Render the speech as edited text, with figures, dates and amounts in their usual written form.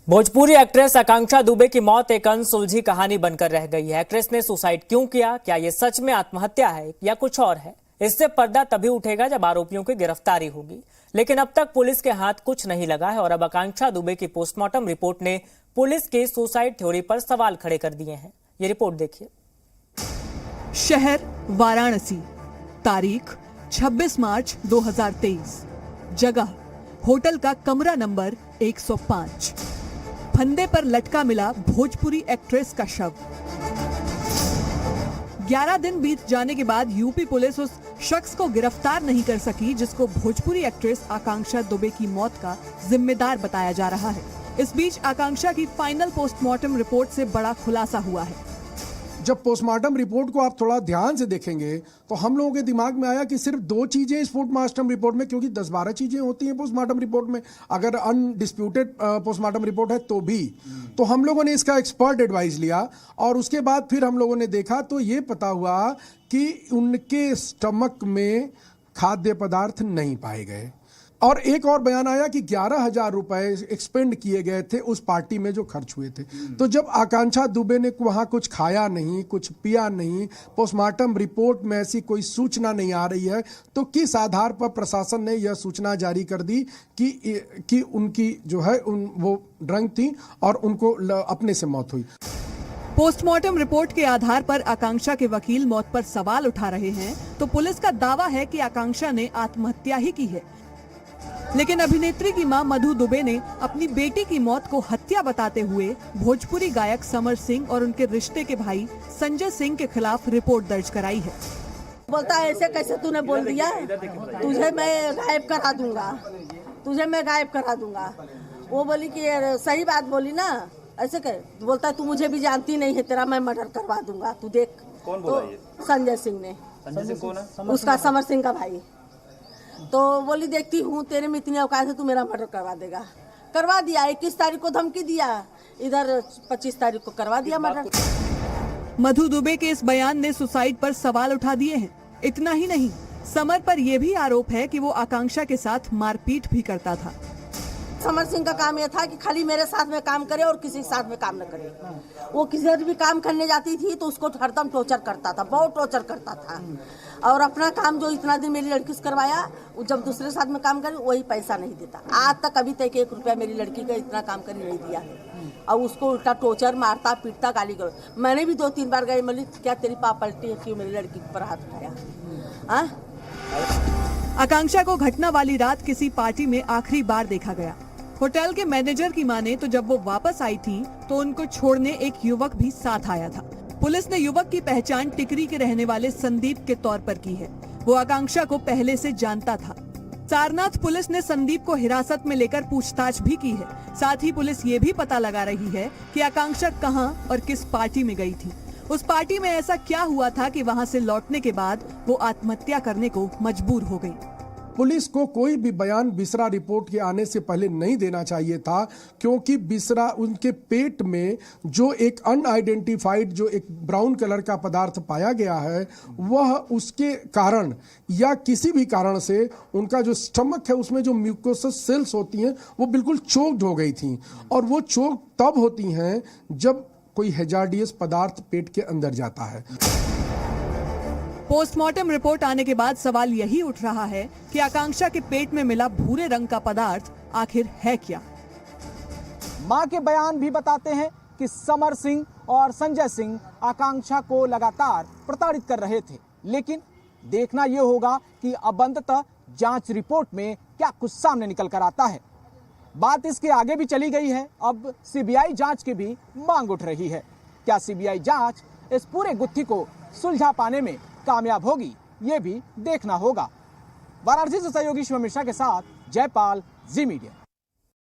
Bhojpuri actress आकांक्षा दुबे की मौत एक अनसुलझी कहानी बनकर रह गई है। एक्ट्रेस ने सुसाइड क्यों किया, क्या ये सच में आत्महत्या है या कुछ और है? इससे पर्दा तभी उठेगा जब आरोपियों की गिरफ्तारी होगी। लेकिन अब तक पुलिस के हाथ कुछ नहीं लगा है और अब आकांक्षा दुबे की पोस्टमार्टम रिपोर्ट ने पुलिस की सुसाइड थ्योरी पर सवाल खड़े कर दिए हैं। ये रिपोर्ट देखिए। शहर वाराणसी, तारीख 26 मार्च 2023, जगह होटल का कमरा नंबर 105। फंदे पर लटका मिला भोजपुरी एक्ट्रेस का शव। 11 दिन बीत जाने के बाद यूपी पुलिस उस शख्स को गिरफ्तार नहीं कर सकी जिसको भोजपुरी एक्ट्रेस आकांक्षा दुबे की मौत का जिम्मेदार बताया जा रहा है। इस बीच आकांक्षा की फाइनल पोस्टमार्टम रिपोर्ट से बड़ा खुलासा हुआ है। जब पोस्टमार्टम रिपोर्ट को आप थोड़ा ध्यान से देखेंगे तो हम लोगों के दिमाग में आया कि सिर्फ 2 चीजें इस पोस्टमार्टम रिपोर्ट में, क्योंकि 10-12 चीजें होती हैं पोस्टमार्टम रिपोर्ट में, अगर अनडिस्प्यूटेड पोस्टमार्टम रिपोर्ट है तो भी। तो हम लोगों ने इसका एक्सपर्ट एडवाइस लिया और उसके बाद फिर हम लोगों ने देखा तो ये पता हुआ कि उनके स्टमक में खाद्य पदार्थ नहीं पाए गए। और एक और बयान आया कि 11,000 रुपए एक्सपेंड किए गए थे उस पार्टी में जो खर्च हुए थे। तो जब आकांक्षा दुबे ने वहां कुछ खाया नहीं, कुछ पिया नहीं, पोस्टमार्टम रिपोर्ट में ऐसी कोई सूचना नहीं आ रही है, तो किस आधार पर प्रशासन ने यह सूचना जारी कर दी कि उनकी जो है वो ड्रंक थी और उनको अपने से मौत हुई। पोस्टमार्टम रिपोर्ट के आधार पर आकांक्षा के वकील मौत पर सवाल उठा रहे हैं तो पुलिस का दावा है कि आकांक्षा ने आत्महत्या ही की है। लेकिन अभिनेत्री की मां मधु दुबे ने अपनी बेटी की मौत को हत्या बताते हुए भोजपुरी गायक समर सिंह और उनके रिश्ते के भाई संजय सिंह के खिलाफ रिपोर्ट दर्ज कराई है। बोलता है ऐसे कैसे तूने बोल दिया, तुझे मैं गायब करा दूंगा, तुझे मैं गायब करा दूंगा। वो बोली कि सही बात बोली ना, ऐसे कह बोलता है तू मुझे भी जानती नहीं है, तेरा मैं मर्डर करवा दूंगा, तू देख। कौन बोला ये? संजय सिंह ने। संजय सिंह कौन है? उसका समर सिंह का भाई। तो बोली देखती हूँ तेरे में इतनी औकात है, तू मेरा मर्डर करवा देगा। करवा दिया। 21 तारीख को धमकी दिया, इधर 25 तारीख को करवा दिया मर्डर। मधु दुबे के इस बयान ने सुसाइड पर सवाल उठा दिए हैं। इतना ही नहीं, समर पर यह भी आरोप है कि वो आकांक्षा के साथ मारपीट भी करता था। समर सिंह का काम यह था कि खाली मेरे साथ में काम करे और किसी के साथ में काम न करे। वो किसी भी काम करने जाती थी तो उसको हरदम टॉर्चर करता था, बहुत टॉर्चर करता था। और अपना काम जो इतना दिन मेरी लड़की से करवाया, जब दूसरे साथ में काम करे वही पैसा नहीं देता। आज तक अभी तक 1 रुपया मेरी लड़की का इतना काम कर नहीं दिया है। और उसको उल्टा टॉर्चर मारता पीटता, गाली गलौज। मैंने भी 2-3 बार गई, बोली क्या तेरी पाप पलटी है, क्यों मेरी लड़की पर हाथ उठाया। आकांक्षा को घटना वाली रात किसी पार्टी में आखिरी बार देखा गया। होटल के मैनेजर की माने तो जब वो वापस आई थी तो उनको छोड़ने एक युवक भी साथ आया था। पुलिस ने युवक की पहचान टिकरी के रहने वाले संदीप के तौर पर की है। वो आकांक्षा को पहले से जानता था। सारनाथ पुलिस ने संदीप को हिरासत में लेकर पूछताछ भी की है। साथ ही पुलिस ये भी पता लगा रही है कि आकांक्षा कहां और किस पार्टी में गई थी। उस पार्टी में ऐसा क्या हुआ था कि वहां से लौटने के बाद वो आत्महत्या करने को मजबूर हो गई। पुलिस को कोई भी बयान बिसरा रिपोर्ट के आने से पहले नहीं देना चाहिए था, क्योंकि बिसरा उनके पेट में जो एक अनआइडेंटिफाइड जो एक ब्राउन कलर का पदार्थ पाया गया है, वह उसके कारण या किसी भी कारण से उनका जो स्टमक है उसमें जो म्यूकोसस सेल्स होती हैं वो बिल्कुल चोक्ड हो गई थी। और वो चोक तब होती हैं जब कोई हैजार्डियस पदार्थ पेट के अंदर जाता है। पोस्टमार्टम रिपोर्ट आने के बाद सवाल यही उठ रहा है कि आकांक्षा के पेट में मिला भूरे रंग का पदार्थ आखिर है क्या। मां के बयान भी बताते हैं कि समर सिंह और संजय सिंह आकांक्षा को लगातार प्रताड़ित कर रहे थे। लेकिन देखना यह होगा कि अब अंततः जांच रिपोर्ट में क्या कुछ सामने निकल कर आता है। बात इसके आगे भी चली गई है। अब सीबीआई जांच की भी मांग उठ रही है। क्या सीबीआई जांच इस पूरे गुत्थी को सुलझा पाने में कामयाब होगी, ये भी देखना होगा। वाराणसी से सहयोगी शिवम मिश्रा के साथ जयपाल, जी मीडिया।